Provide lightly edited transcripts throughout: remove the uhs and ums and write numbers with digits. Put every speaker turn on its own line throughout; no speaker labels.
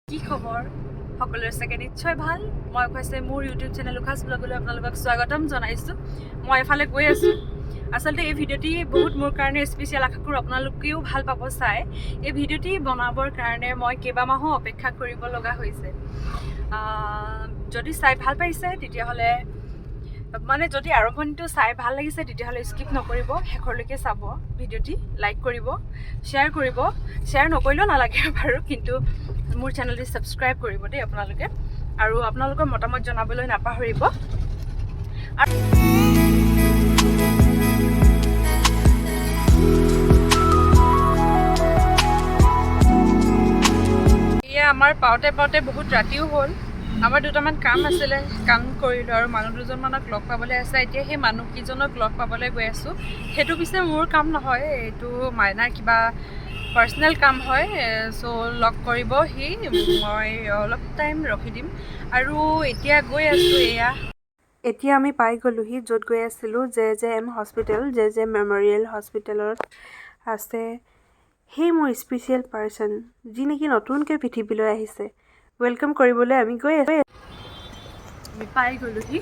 কি খবৰ সকলোৰে চাগে নিশ্চয় ভাল মই কৈছে মোৰ ইউটিউব চেনেল লুকাছ ব্লগলৈ আপোনালোকক স্বাগতম জনাইছোঁ মই এফালে গৈ আছোঁ আচলতে এই ভিডিঅ'টি বহুত মোৰ কাৰণে স্পেচিয়েল আশা কৰোঁ আপোনালোকেও ভাল পাব চাই এই ভিডিঅ'টি বনাবৰ কাৰণে মই কেইবামাহো অপেক্ষা কৰিব লগা হৈছে যদি চাই ভাল পাইছে তেতিয়াহ'লে মানে যদি আৰম্ভণিটো চাই ভাল লাগিছে তেতিয়াহ'লে স্কিপ নকৰিব শেষৰলৈকে চাব ভিডিঅ'টি লাইক কৰিব শ্বেয়াৰ নকৰিলেও নালাগে বাৰু কিন্তু মোৰ চেনেলটি ছাবস্ক্ৰাইব কৰিব দেই আপোনালোকে আৰু আপোনালোকৰ মতামত জনাবলৈ নাপাহৰিব এয়া আমাৰ পাওঁতে বহুত ৰাতিও হ'ল আমাৰ দুটামান কাম আছিলে কাম কৰিলোঁ আৰু মানুহ দুজনমানক লগ পাবলৈ আছে এতিয়া সেই মানুহকেইজনক লগ পাবলৈ গৈ আছোঁ সেইটো পিছে মোৰ কাম নহয় এইটো মাইনাৰ কিবা পাৰ্চনেল কাম হয় চ' লগ কৰিব সি মই অলপ টাইম ৰখি দিম আৰু এতিয়া গৈ আছোঁ এতিয়া আমি পাই গ'লোহি য'ত গৈ আছিলোঁ JJM হস্পিটেল JJ মেমৰিয়েল হস্পিটেলত আছে সেই মোৰ স্পেচিয়েল পাৰ্চন যি নেকি নতুনকৈ পৃথিৱীলৈ আহিছে ৱেলকাম কৰিবলৈ আমি গৈ আছোঁ আমি পাই গ'লোহি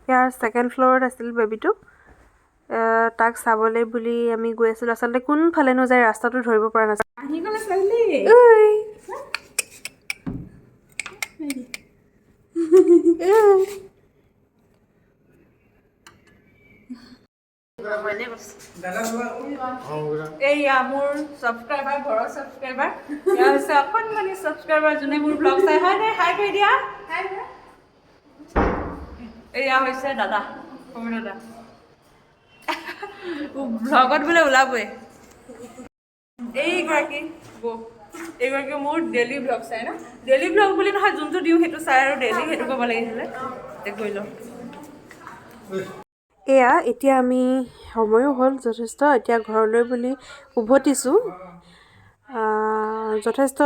ইয়াৰ ছেকেণ্ড ফ্ল'ৰত আছিল বেবীটো তাক চাবলৈ বুলি আমি গৈ আছিলোঁ আচলতে কোনফালেনো যায় ৰাস্তাটো ধৰিব পৰা নাছিল এয়া মোৰ ছাবস্ক্ৰাইবাৰ ঘৰৰ ছাবস্ক্ৰাইবাৰ এয়া হৈছে অকণমানি ছাবস্ক্ৰাইবাৰ যোনে মোৰ ব্লগ চাই হয় নে হাই কৰি দিয়া এয়া হৈছে দাদা সৰু দাদা ব্লগত বোলে ওলাবই এইগৰাকী মোৰ ডেইলি ব্লগ চাই ন ডেইলি ব্লগ বুলি নহয় যোনটো দিওঁ সেইটো চাই আৰু ডেইলি সেইটো ক'ব লাগিছিলে কৰি লওঁ এতিয়া আমি সময়ো হ'ল যথেষ্ট এতিয়া ঘৰলৈ বুলি উভতিছোঁ যথেষ্ট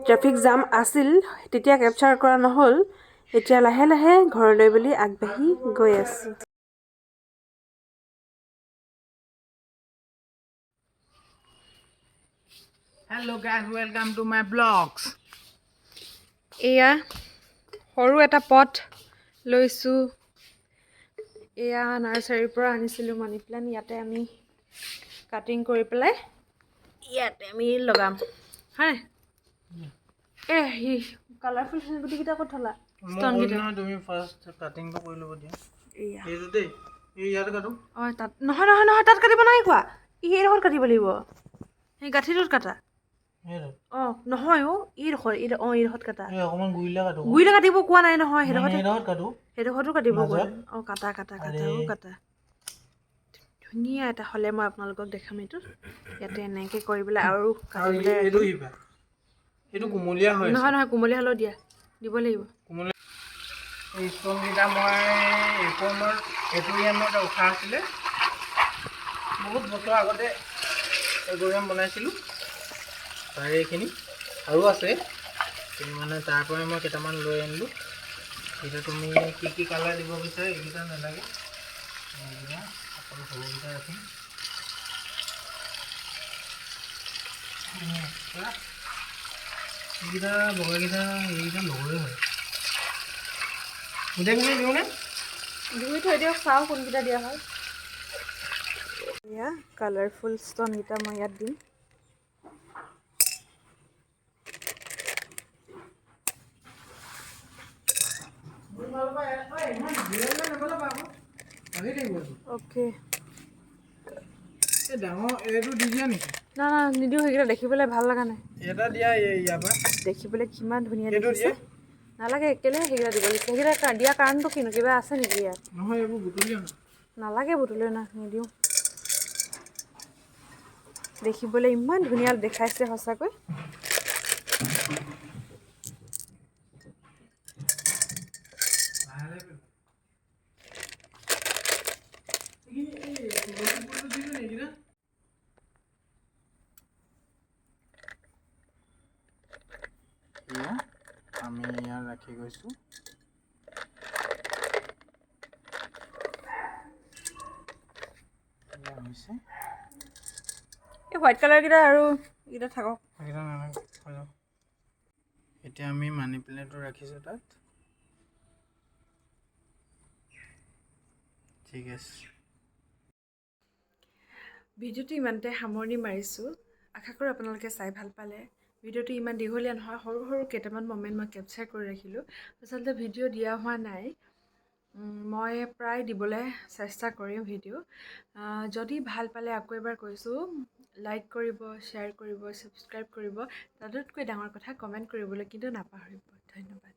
ট্ৰেফিক জাম আছিল তেতিয়া কেপচাৰ কৰা নহ'ল এতিয়া লাহে লাহে ঘৰলৈ বুলি আগবাঢ়ি গৈ আছোঁ
Hello guys, welcome to my vlogs.
এয়া সৰু এটা পট লৈছোঁ এয়া নাৰ্চাৰীৰ পৰা আনিছিলোঁ মানি প্লাণ্ট ইয়াতে আমি কাটিং কৰি পেলাই ইয়াতে আমি লগাম হয় কালাৰফুল গুটিকেইটা ক'ত থলা ষ্টনকেইটা
তুমি ফাৰ্ষ্ট কাটিংটো কৰি ল'ব দিয়া এইটো দেই এই ইয়াত কাটো
তাত নহয় তাত কাটিব নাই কোৱা এইডোখৰত কাটিব লাগিব সেই গাঁঠিটোত কাটা নহয় এইডোখৰত কাটা
অকণমান
গুৰিলে কাটিব কোৱা নাই নহয় সেইডোখৰতো কাটিব কোৱা কাটা ধুনীয়া এটা হ'লে মই আপোনালোকক দেখাম এইটো ইয়াতে এনেকৈ কৰি পেলাই আৰু নহয় কোমলীয়া হ'লেও দিব লাগিব
এই ষ্টনকেইটা মই একুৰিয়ামত উঠা আছিলে বহুত বছৰ আগতে একুৰিয়াম বনাইছিলোঁ তাৰে এইখিনি আৰু আছে মানে তাৰ পৰাই মই কেইটামান লৈ আনিলোঁ এতিয়া তুমি কি কালাৰ দিব বিচাৰে এইকেইটা নালাগে অকল সৰুকেইটা ৰাখিম এইকেইটা বগাকেইটা এইকেইটা লগৰে হয় গোটেইখিনি দিওঁনে
ধুই থৈ দিয়ক চাওঁ কোনকেইটা দিয়া হয় এয়া কালাৰফুল ষ্টনকেইটা মই ইয়াত দিম অ'কে
ডাঙৰ এইটো দি দিয়া নেকি
না নিদিওঁ সেইকেইটা দেখিবলৈ ভাল লগা নাই
এটা দিয়া ইয়াৰ পৰা
দেখিবলৈ কিমান ধুনীয়া দেখিছে নালাগে কেলৈ সেইকেইটা দিব লাগিছে সেইকেইটা দিয়া কাৰণটো কিনো কিবা আছে নেকি ইয়াত
নহয় এইবোৰ বুটলি
নালাগে বুটলি নিদিওঁ দেখিবলৈ ইমান ধুনীয়া দেখাইছে সঁচাকৈ
আমি ইয়াত ৰাখি গৈছোঁ
এই হোৱাইট কালাৰকেইটা আৰু এইকেইটা থাকক।
সেইকেইটা নালাগে হৈ যাব। এতিয়া আমি মানি প্লেণ্টটো ৰাখিছোঁ তাত। ঠিক আছে।
ভিডিঅ'টো ইমানতে সামৰণি মাৰিছোঁ। আশা কৰোঁ আপোনালোকে চাই ভাল পালে। ভিডিঅ'টো ইমান দীঘলীয়া নহয়, সৰু সৰু কেইটামান মমেণ্ট মই কেপচাৰ কৰি ৰাখিলোঁ। আচলতে ভিডিঅ' দিয়া হোৱা নাই, মই প্ৰায় দিবলৈ চেষ্টা কৰিম ভিডিঅ'। যদি ভাল পালে আকৌ এবাৰ কৈছোঁ, লাইক কৰিব, শ্বেয়াৰ কৰিব, ছাবস্ক্ৰাইব কৰিব, তাতোতকৈ ডাঙৰ কথা কমেণ্ট কৰিবলৈ কিন্তু নাপাহৰিব। ধন্যবাদ।